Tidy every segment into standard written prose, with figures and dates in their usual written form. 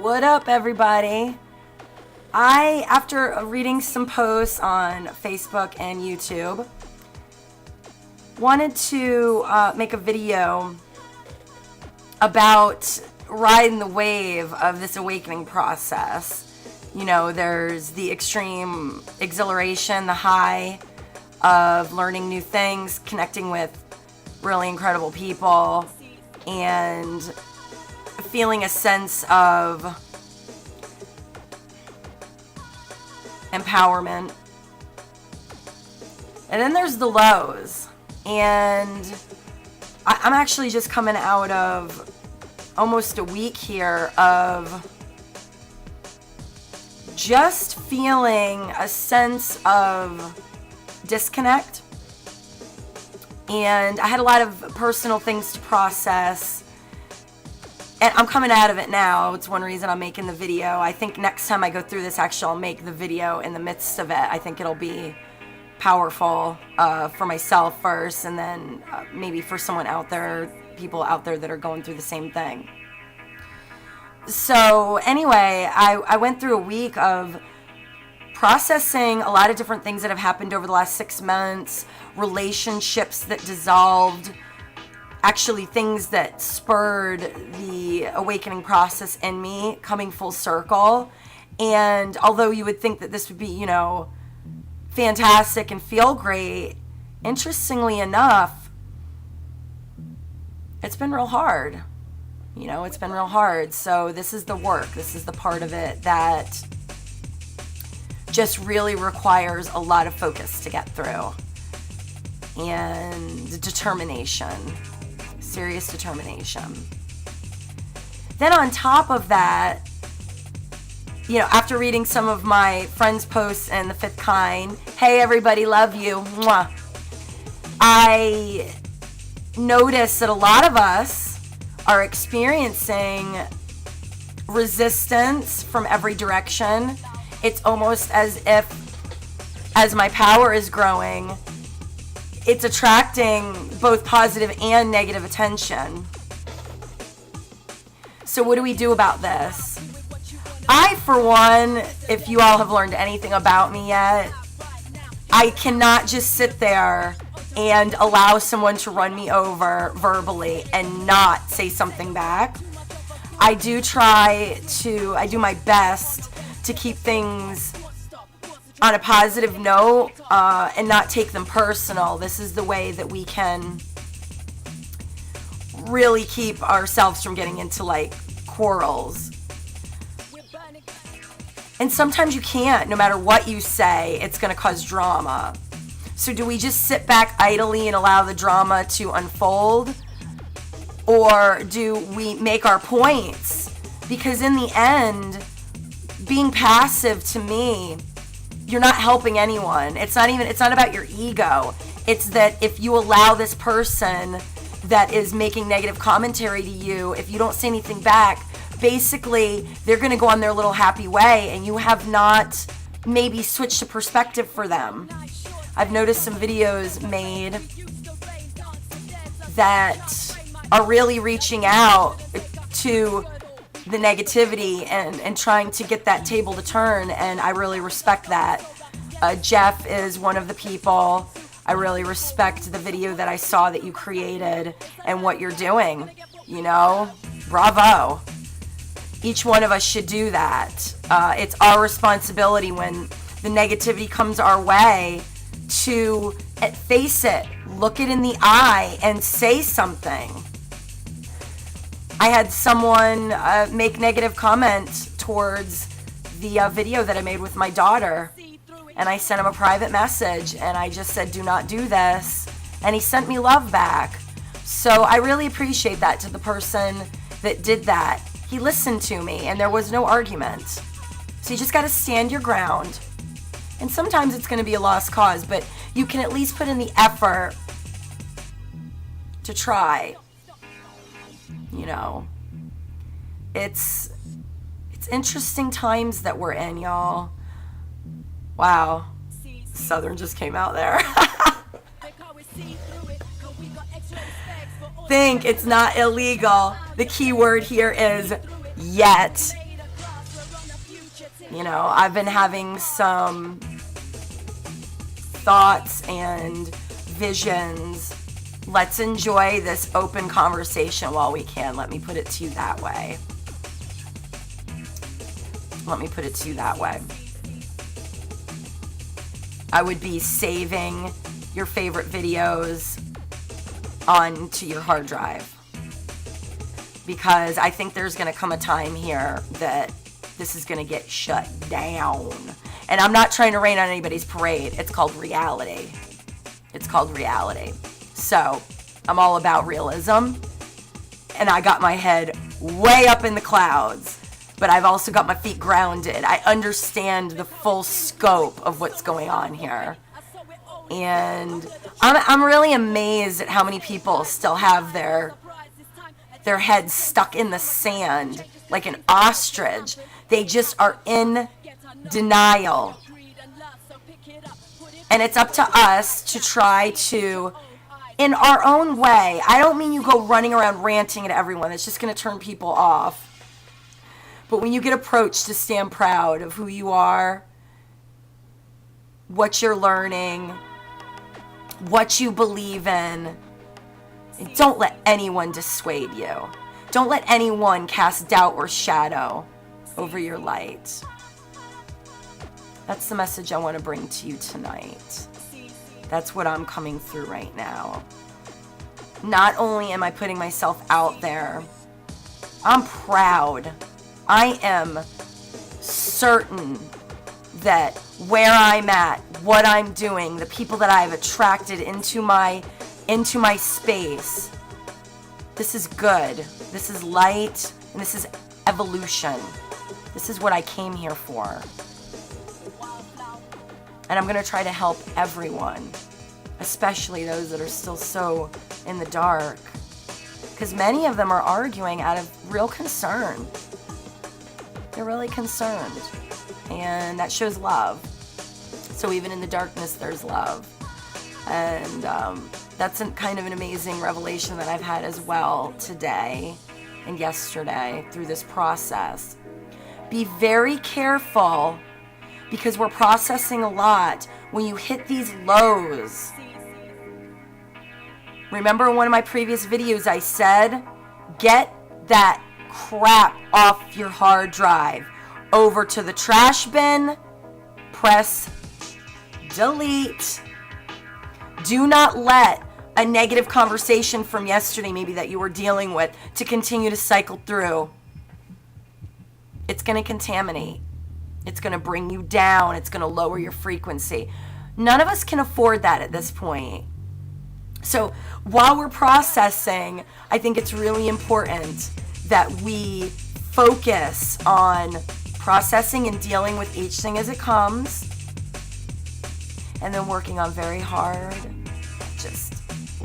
What up, everybody? After reading some posts on Facebook and YouTube, wanted to make a video about riding the wave of this awakening process. You know, there's the extreme exhilaration, the high of learning new things, connecting with really incredible people, and feeling a sense of empowerment. And then there's the lows. And I'm actually just coming out of almost a week here of just feeling a sense of disconnect. And I had a lot of personal things to process. And I'm coming out of it now. It's one reason I'm making the video. I think next time I go through this, actually, I'll make the video in the midst of it. I think it'll be powerful for myself first, and then maybe for someone out there, people out there that are going through the same thing. So anyway, I went through a week of processing a lot of different things that have happened over the last 6 months, relationships that dissolved, actually things that spurred the awakening process in me coming full circle. And although you would think that this would be, you know, fantastic and feel great, interestingly enough, it's been real hard. You know, it's been real hard. So this is the work. This is the part of it that just really requires a lot of focus to get through. And determination. Serious determination. Then on top of that, you know, after reading some of my friends' posts in the fifth kind, hey everybody, love you, mwah, I noticed that a lot of us are experiencing resistance from every direction. It's almost as if, as my power is growing, it's attracting both positive and negative attention. So what do we do about this? I, for one, if you all have learned anything about me yet, I cannot just sit there and allow someone to run me over verbally and not say something back. I do my best to keep things on a positive note and not take them personal. This is the way that we can really keep ourselves from getting into like quarrels. And sometimes you can't. No matter what you say, it's going to cause drama. So do we just sit back idly and allow the drama to unfold? Or do we make our points? Because in the end, being passive, to me, you're not helping anyone. It's not about your ego. It's that if you allow this person that is making negative commentary to you, if you don't say anything back, basically they're going to go on their little happy way, and you have not maybe switched a perspective for them. I've noticed some videos made that are really reaching out to the negativity and trying to get that table to turn, and I really respect that. Jeff is one of the people. I really respect the video that I saw that you created and what you're doing. You know, bravo. Each one of us should do that. It's our responsibility when the negativity comes our way to face it, look it in the eye, and say something. I had someone make negative comment towards the video that I made with my daughter, and I sent him a private message, and I just said, do not do this, and he sent me love back. So I really appreciate that to the person that did that. He listened to me, and there was no argument. So you just got to stand your ground. And sometimes it's going to be a lost cause, but you can at least put in the effort to try. You know, it's interesting times that we're in, y'all. Wow. Southern just came out there. Think it's not illegal. The key word here is yet. You know, I've been having some thoughts and visions. Let's enjoy this open conversation while we can. Let me put it to you that way. Let me put it to you that way. I would be saving your favorite videos onto your hard drive, because I think there's going to come a time here that this is going to get shut down. And I'm not trying to rain on anybody's parade. It's called reality. It's called reality. So I'm all about realism, and I got my head way up in the clouds, but I've also got my feet grounded. I understand the full scope of what's going on here. And I'm really amazed at how many people still have their heads stuck in the sand like an ostrich. They just are in denial. And it's up to us to try to, in our own way, I don't mean you go running around ranting at everyone. It's just going to turn people off. But when you get approached, to stand proud of who you are, what you're learning, what you believe in. And don't let anyone dissuade you. Don't let anyone cast doubt or shadow over your light. That's the message I want to bring to you tonight. That's what I'm coming through right now. Not only am I putting myself out there, I'm proud. I am certain that where I'm at, what I'm doing, the people that I've attracted into my space, this is good. This is light, and this is evolution. This is what I came here for. And I'm going to try to help everyone, especially those that are still so in the dark, because many of them are arguing out of real concern. They're really concerned, and that shows love. So even in the darkness, there's love. And that's kind of an amazing revelation that I've had as well today and yesterday through this process. Be very careful, because we're processing a lot when you hit these lows. Remember in one of my previous videos I said, get that crap off your hard drive, over to the trash bin, press delete. Do not let a negative conversation from yesterday, maybe that you were dealing with, to continue to cycle through. It's going to contaminate. It's going to bring you down. It's going to lower your frequency. None of us can afford that at this point. So while we're processing, I think it's really important that we focus on processing and dealing with each thing as it comes, and then working on very hard, just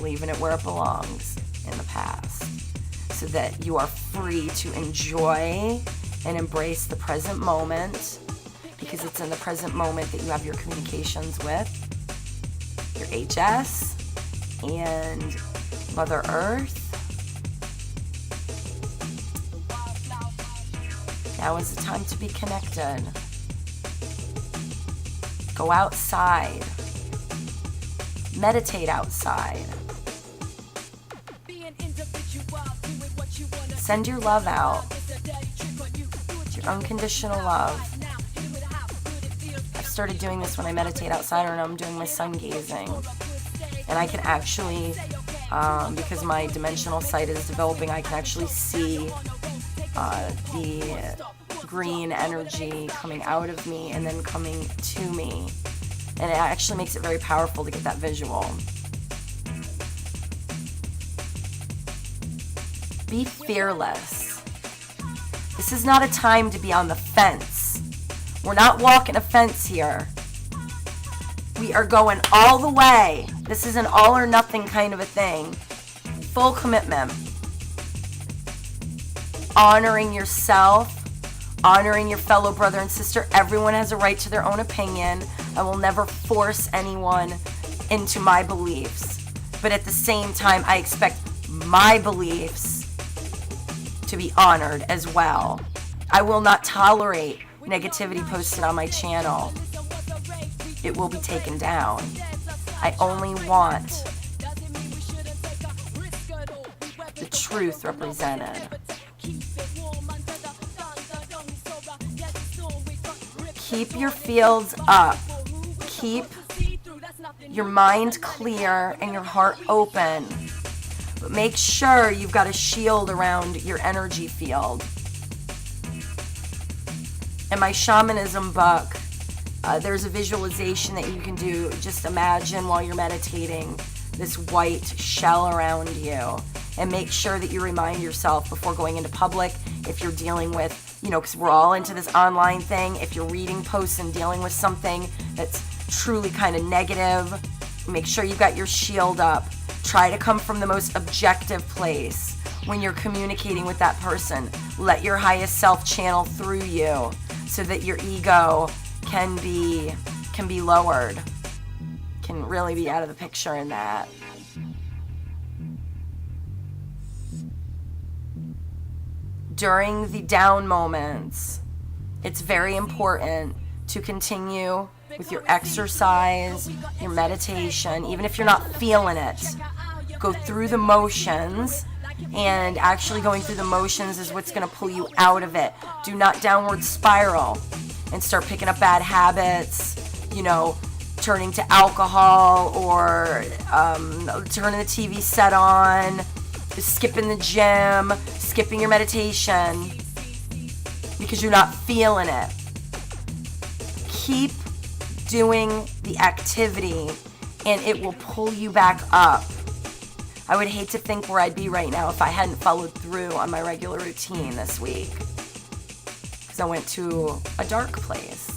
leaving it where it belongs, in the past, so that you are free to enjoy and embrace the present moment, because it's in the present moment that you have your communications with your HS and Mother Earth. Now is the time to be connected. Go outside. Meditate outside. Send your love out. Your unconditional love. I've started doing this when I meditate outside, or I'm doing my sun gazing. And I can actually, because my dimensional sight is developing, I can actually see the green energy coming out of me and then coming to me. And it actually makes it very powerful to get that visual. Be fearless. This is not a time to be on the fence. We're not walking a fence here. We are going all the way. This is an all or nothing kind of a thing. Full commitment. Honoring yourself, honoring your fellow brother and sister. Everyone has a right to their own opinion. I will never force anyone into my beliefs. But at the same time, I expect my beliefs to be honored as well. I will not tolerate negativity posted on my channel, it will be taken down. I only want the truth represented. Keep your fields up. Keep your mind clear and your heart open. But make sure you've got a shield around your energy field. In my shamanism book, there's a visualization that you can do. Just imagine while you're meditating this white shell around you. And make sure that you remind yourself before going into public, if you're dealing with, because we're all into this online thing, if you're reading posts and dealing with something that's truly kind of negative, make sure you've got your shield up. Try to come from the most objective place when you're communicating with that person. Let your highest self channel through you so that your ego can be lowered, can really be out of the picture in that. During the down moments, it's very important to continue with your exercise, your meditation, even if you're not feeling it. Go through the motions, and actually going through the motions is what's going to pull you out of it. Do not downward spiral and start picking up bad habits, turning to alcohol or turning the TV set on, skipping the gym, skipping your meditation because you're not feeling it. Keep doing the activity and it will pull you back up. I would hate to think where I'd be right now if I hadn't followed through on my regular routine this week, because I went to a dark place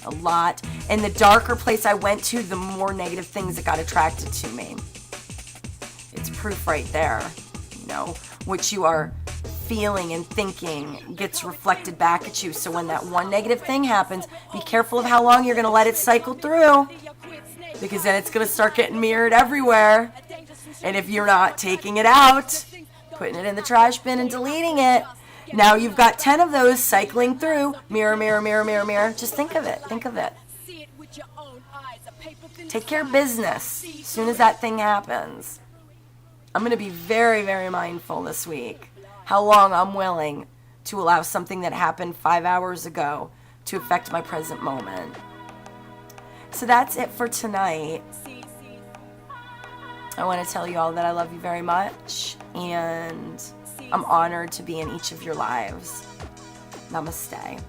a lot, and the darker place I went to, the more negative things that got attracted to me. It's proof right there. What you are feeling and thinking gets reflected back at you. So when that one negative thing happens, be careful of how long you're going to let it cycle through, because then it's going to start getting mirrored everywhere. And if you're not taking it out, putting it in the trash bin and deleting it, now you've got 10 of those cycling through. Mirror, mirror, mirror, mirror, mirror. Just think of it. Think of it. Take care of business as soon as that thing happens. I'm going to be very, very mindful this week how long I'm willing to allow something that happened 5 hours ago to affect my present moment. So that's it for tonight. I want to tell you all that I love you very much, and I'm honored to be in each of your lives. Namaste.